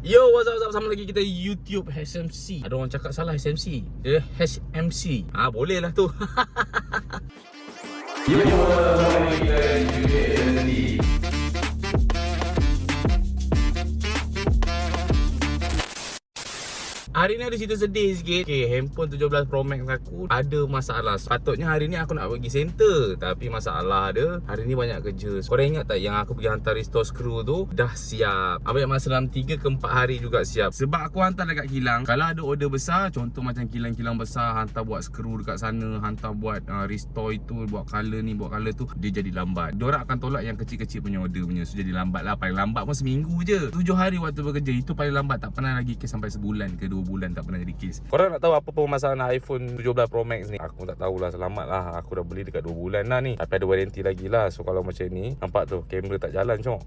Yo, what's up? Sama lagi kita YouTube HMC. Ada orang cakap salah HMC. Dia HMC. Boleh lah tu. Yo, sama lagi kita YouTube HMC. Hari ni ada cerita sedih sikit. Handphone 17 Pro Max aku ada masalah. Sepatutnya hari ni aku nak pergi center, tapi masalah ada. Hari ni banyak kerja. Korang ingat tak yang aku pergi hantar restore screw tu dah siap? Ambil masa dalam 3 ke 4 hari juga siap. Sebab aku hantar dekat kilang. Kalau ada order besar, contoh macam kilang-kilang besar, hantar buat screw dekat sana, hantar buat restore itu, buat color ni, buat color tu, dia jadi lambat. Diorang akan tolak yang kecil-kecil punya order punya. So jadi lambat lah. Paling lambat pun seminggu je. 7 hari waktu bekerja. Itu paling lambat. Tak pernah lagi kes sampai sebulan ke 2 bulan tak pernah jadi kes. Korang nak tahu apa permasalahan iPhone 17 Pro Max ni? Aku tak tahulah, selamat lah. Aku dah beli dekat 2 bulan lah ni. Tapi ada warranty lagi lah. So kalau macam ni, nampak tu kamera tak jalan cok.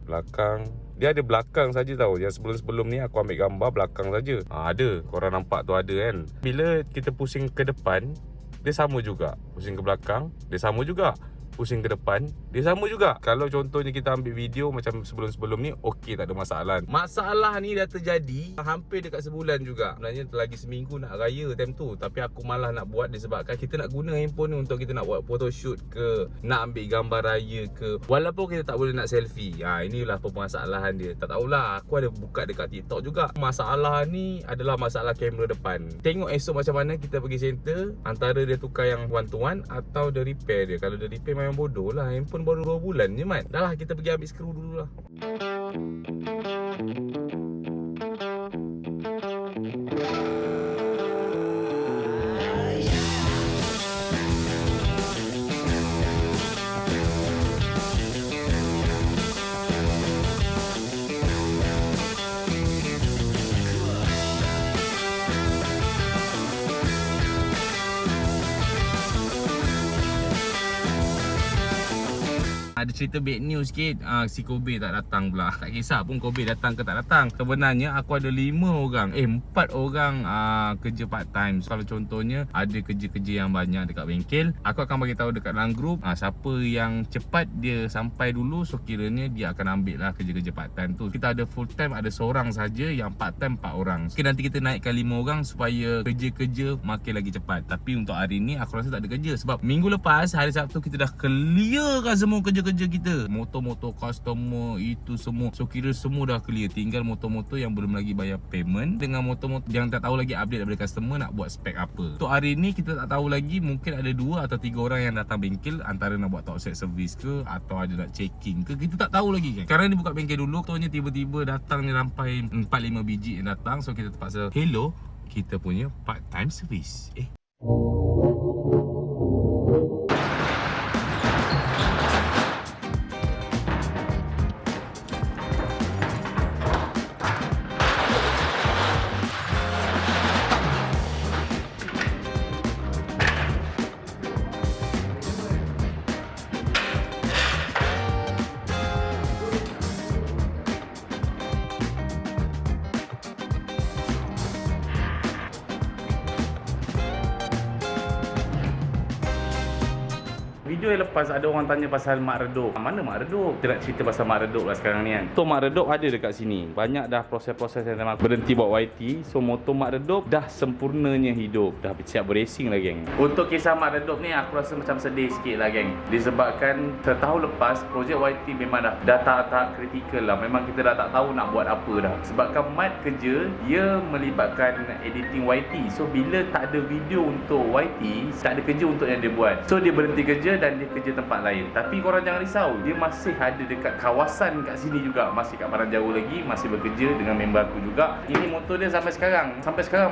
Belakang dia ada belakang saja tau. Yang sebelum-sebelum ni aku ambil gambar belakang saja. Ada. Korang nampak tu ada kan. Bila kita pusing ke depan, dia sama juga. Pusing ke belakang, dia sama juga. Pusing ke depan, dia sama juga. Kalau contohnya kita ambil video macam sebelum-sebelum ni, okey, tak ada masalah. Masalah ni dah terjadi hampir dekat sebulan juga. Sebenarnya lagi seminggu nak raya time tu, tapi aku malah nak buat disebabkan kita nak guna handphone ni untuk kita nak buat photoshoot ke, nak ambil gambar raya ke, walaupun kita tak boleh nak selfie. Inilah permasalahan dia. Tak tahulah, aku ada buka dekat TikTok juga. Masalah ni adalah masalah kamera depan. Tengok esok macam mana kita pergi center, antara dia tukar yang one to one atau dia repair dia. Kalau dia repair memang bodoh lah, handphone baru 2 bulan je Mat. Dah lah, kita pergi ambil skru dulu lah. Ada cerita bad news sikit. Si Kobe tak datang pula. Tak kisah pun Kobe datang ke tak datang. Sebenarnya aku ada 5 orang 4 orang kerja part time. So, kalau contohnya ada kerja-kerja yang banyak dekat bengkel, aku akan bagi tahu dekat dalam group siapa yang cepat dia sampai dulu. So kiranya dia akan ambil lah kerja-kerja part time tu. Kita ada full time ada seorang saja, yang part time 4 orang. Okay, nanti kita naikkan 5 orang supaya kerja-kerja makin lagi cepat. Tapi untuk hari ni aku rasa tak ada kerja. Sebab minggu lepas hari Sabtu kita dah clearkan semua kerja kita, motor-motor customer itu semua. So kira semua dah clear. Tinggal motor-motor yang belum lagi bayar payment, dengan motor-motor yang tak tahu lagi update daripada customer nak buat spek apa. So hari ni kita tak tahu lagi, mungkin ada 2 atau 3 orang yang datang bengkel, antara nak buat top set service ke, atau ada nak checking ke, kita tak tahu lagi kan. Sekarang ni buka bengkel dulu, contohnya tiba-tiba datang ni sampai 4-5 biji yang datang. So kita terpaksa hello, kita punya part time service. Video yang lepas ada orang tanya pasal mak redup. Mana mak redup? Kita nak cerita pasal mak redup lah sekarang ni kan. So mak redup ada dekat sini. Banyak dah proses-proses yang memang berhenti buat YT. So motor mak redup dah sempurnanya hidup. Dah siap beracing lah geng. Untuk kisah mak redup ni aku rasa macam sedih sikit lah geng. Disebabkan setahun lepas projek YT memang dah tahap kritikal lah. Memang kita dah tak tahu nak buat apa dah. Sebabkan mat kerja dia melibatkan editing YT. So bila tak ada video untuk YT, tak ada kerja untuk yang dia buat. So dia berhenti kerja dan dia kerja tempat lain. Tapi korang jangan risau, dia masih ada dekat kawasan kat sini juga. Masih kat Padang Jauh lagi, masih bekerja dengan member aku juga. Ini motor dia sampai sekarang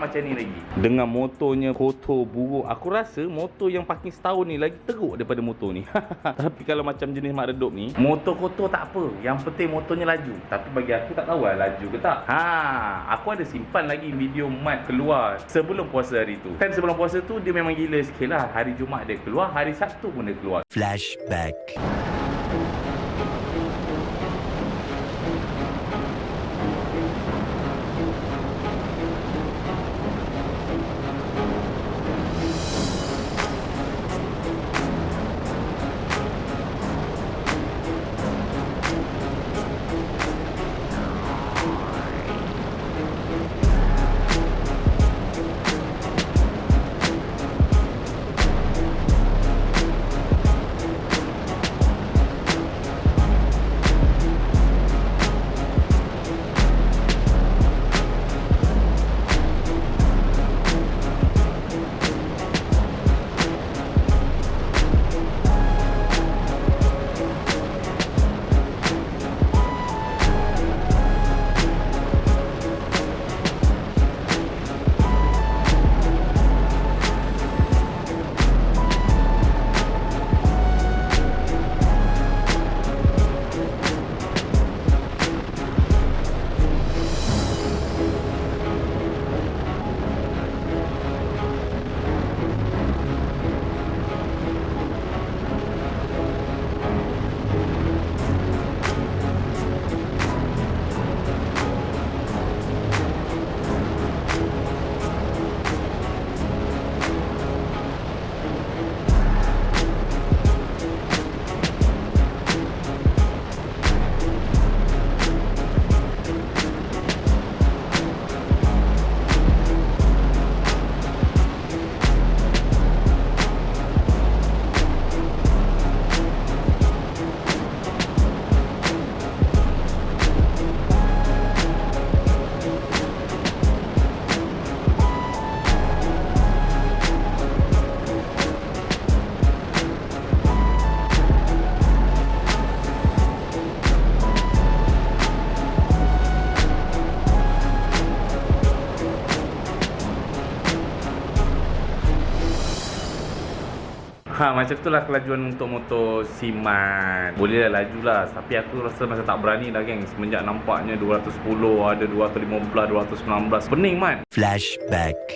macam ni lagi. Dengan motornya kotor, buruk, aku rasa motor yang parking setahun ni lagi teruk daripada motor ni. Tapi kalau macam jenis mak redup ni, motor kotor tak apa, yang penting motornya laju. Tapi bagi aku tak tahu lah laju ke tak. Aku ada simpan lagi video mat keluar sebelum puasa hari tu. Kan sebelum puasa tu dia memang gila sikit lah. Hari Jumaat dia keluar, hari Sabtu pun dia keluar. Flashback. Macam tu lah kelajuan untuk motor Siman. Boleh lah laju lah, tapi aku rasa macam tak berani lah geng. Semenjak nampaknya 210, ada 215, 219. Pening man. Flashback.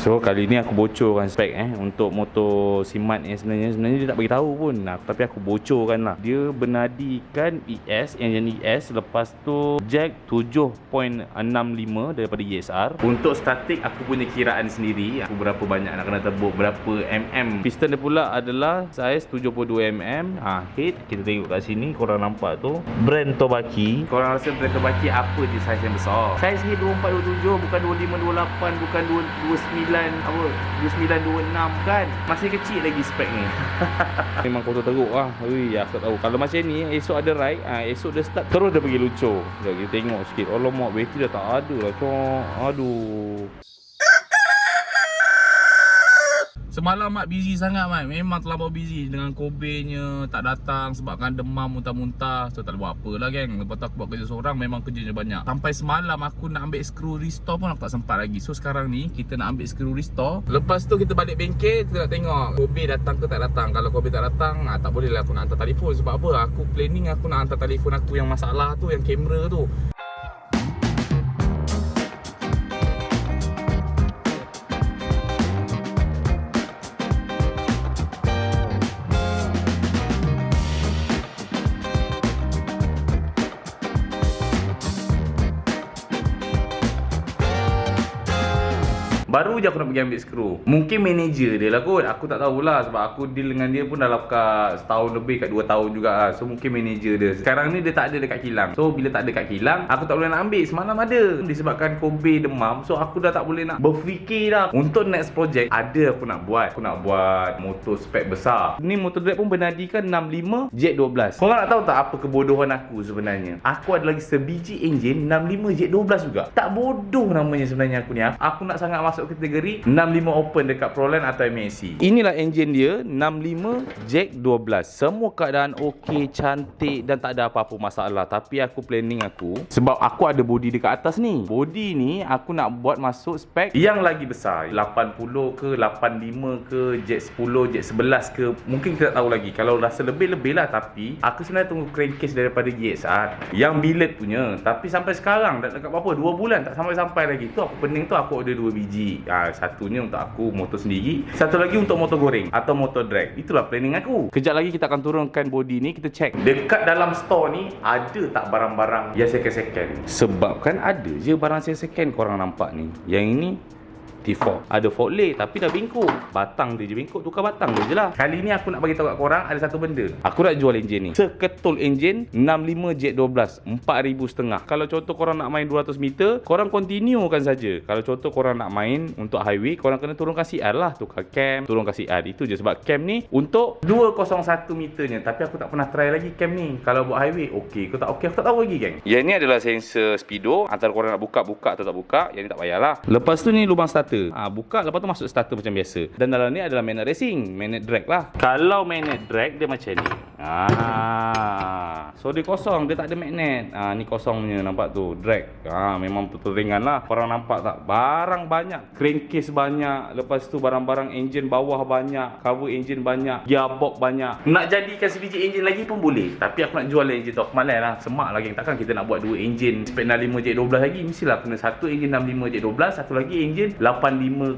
So kali ni aku bocorkan spek untuk motor Simat ni sebenarnya dia tak bagi tahu pun. Tapi aku bocorkan lah. Dia bernadikan ES, engine ES, lepas tu jack 7.65 daripada ESR. Untuk statik aku punya kiraan sendiri, aku berapa banyak nak kena tebuk, berapa mm. Piston dia pula adalah saiz 72 mm. Head kita tengok kat sini, korang nampak tu brand Tobaki. Korang rasa brand Tobaki apa je saiz yang besar? Saiz ni 2427, bukan 2528, bukan 29 apa 2926 kan. Masih kecil lagi spek ni. Memang kotor teruk lah. Ui, aku tak tahu. Kalau macam ni esok ada ride, esok dia start terus dia pergi lucur. Sekejap kita tengok sikit. Alamak, bateri dah tak ada lah cok. Aduh. Semalam Mat busy sangat Mat. Memang terlampau busy dengan Kobe-nya tak datang sebabkan demam muntah-muntah. So tak ada buat apa lah geng. Lepas tu aku buat kerja seorang, memang kerjanya banyak. Sampai semalam aku nak ambil skru restore pun aku tak sempat lagi. So sekarang ni kita nak ambil skru restore. Lepas tu kita balik bengkel, kita nak tengok Kobe datang ke tak datang. Kalau Kobe tak datang, tak boleh lah aku nak hantar telefon. Sebab apa? Aku planning aku nak hantar telefon aku yang masalah tu, yang kamera tu. Baru je aku nak pergi ambil skru. Mungkin manager dia lah kot. Aku tak tahulah sebab aku deal dengan dia pun dalam kat setahun lebih, kat 2 tahun juga lah. So mungkin manager dia. Sekarang ni dia tak ada dekat kilang. So bila tak ada kat kilang, aku tak boleh nak ambil. Semalam ada. Disebabkan Kobe demam, so aku dah tak boleh nak berfikir dah. Untuk next project ada aku nak buat. Aku nak buat motor spek besar. Ni motor drag pun bernadikan 65 Jet12. Korang nak tahu tak apa kebodohan aku sebenarnya? Aku ada lagi sebiji enjin 65 Jet12 juga. Tak bodoh namanya sebenarnya aku ni. Aku nak sangat masuk masuk kategori 65 open dekat Proline atau MAC. Inilah enjin dia, 65 Jack 12. Semua keadaan okey, cantik dan tak ada apa-apa masalah. Tapi aku planning sebab aku ada body dekat atas ni. Body ni aku nak buat masuk spek yang lagi besar, 80 ke 85 ke Jack 10, Jack 11 ke, mungkin kita tak tahu lagi. Kalau rasa lebih-lebih lah. Tapi aku sebenarnya tunggu crankcase daripada Yates yang billet punya. Tapi sampai sekarang dah dekat berapa, 2 bulan tak sampai-sampai lagi. Tu aku pening tu aku order 2 biji. Satunya untuk aku motor sendiri, satu lagi untuk motor goreng atau motor drag. Itulah planning aku. Kejap lagi kita akan turunkan body ni. Kita check dekat dalam store ni ada tak barang-barang yang second-second. Sebab kan ada je barang second-second korang nampak ni. Yang ini T4 ada fork leg tapi dah bengkok. Batang dia je bengkok, tukar batang dia je lah. Kali ni aku nak bagi tahu kat korang ada satu benda. Aku nak jual enjin ni, seketul enjin 65 Jet 12, 4,500. Kalau contoh korang nak main 200 meter, korang continuekan saja. Kalau contoh korang nak main untuk highway, korang kena turunkan CR lah, tukar cam, turunkan CR. Itu je sebab cam ni untuk 201 meternya. Tapi aku tak pernah try lagi cam ni. Kalau buat highway okey ke tak okey aku tak tahu lagi, geng. Yang ni adalah sensor speedo. Antara korang nak buka atau tak buka, yang ni tak payahlah. Lepas tu ni lubang starter. Buka, lepas tu masuk starter macam biasa. Dan dalam ni adalah magnet racing, magnet drag lah. Kalau magnet drag dia macam ni. So dia kosong, dia tak ada magnet. Ni kosongnya, nampak tu, drag. Memang betul ringan lah. Korang nampak tak? Barang banyak, crankcase banyak. Lepas tu barang-barang enjin bawah banyak, cover enjin banyak, gearbox banyak. Nak jadikan sebiji enjin lagi pun boleh. Tapi aku nak jual enjin tu, aku malas lah. Semak lah, geng. Takkan kita nak buat 2 enjin spek 65 Jet 12 lagi. Mestilah kena satu enjin 65 Jet 12, satu lagi enjin 85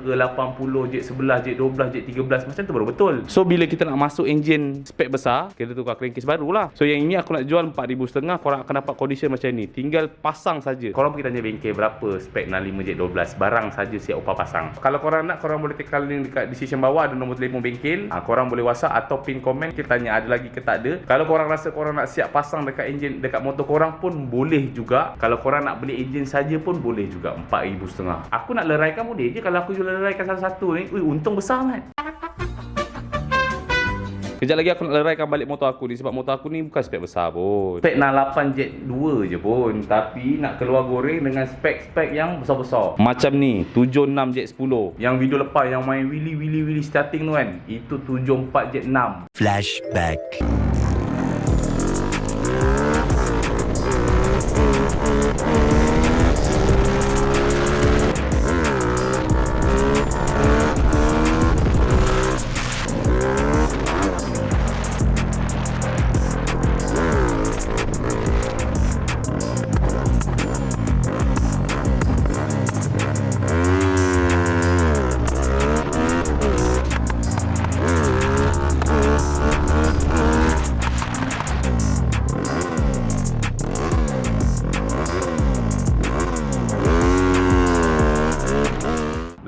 ke 80 Jet 11, Jet 12, Jet 13. Macam tu baru betul. So bila kita nak masuk enjin spek besar, kita tukar crankcase baru lah. So yang ini aku nak jual 4,500. Korang akan dapat condition macam ni, tinggal pasang saja. Korang pergi tanya bengkel berapa spek 65 Jet 12, barang saja siap upah pasang. Kalau korang nak, korang boleh tekan link dekat description bawah, ada nombor telefon bengkel. Korang boleh WhatsApp atau pin komen, kita tanya ada lagi ke tak ada. Kalau korang rasa korang nak siap pasang dekat enjin dekat motor korang pun boleh juga. Kalau korang nak beli enjin saja pun boleh juga, 4,500. Aku nak leraikan boleh je. Kalau aku jual leraikan satu-satu ni, untung besar kan. Kejap lagi aku nak leraikan balik motor aku ni. Sebab motor aku ni bukan spek besar pun, spek 68 Jet 2 je pun. Tapi nak keluar goreng dengan spek-spek yang besar-besar. Macam ni 76 Jet 10. Yang video lepas yang main Willy starting tu kan, itu 74 Jet 6. Flashback.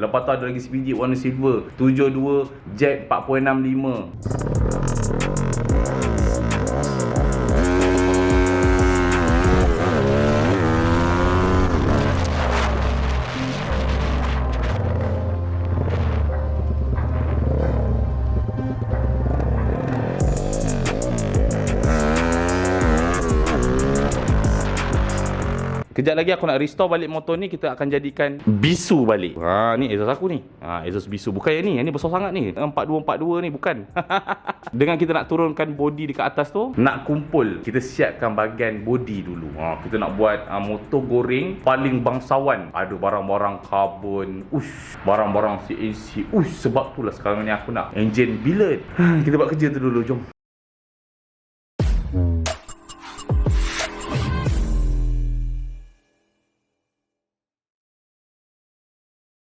Lepas tu ada lagi sebiji warna silver, 72 Jack 4.65. Kejap lagi aku nak restore balik motor ni. Kita akan jadikan bisu balik. Ni exhaust aku ni. Exhaust bisu. Bukan yang ni. Yang ni besar sangat ni. 4242 ni bukan. Dengan kita nak turunkan body dekat atas tu, nak kumpul, kita siapkan bahagian body dulu. Kita nak buat motor goreng paling bangsawan. Ada barang-barang karbon. Barang-barang CNC. Sebab tu lah sekarang ni aku nak enjin billet. Kita buat kerja tu dulu. Jom.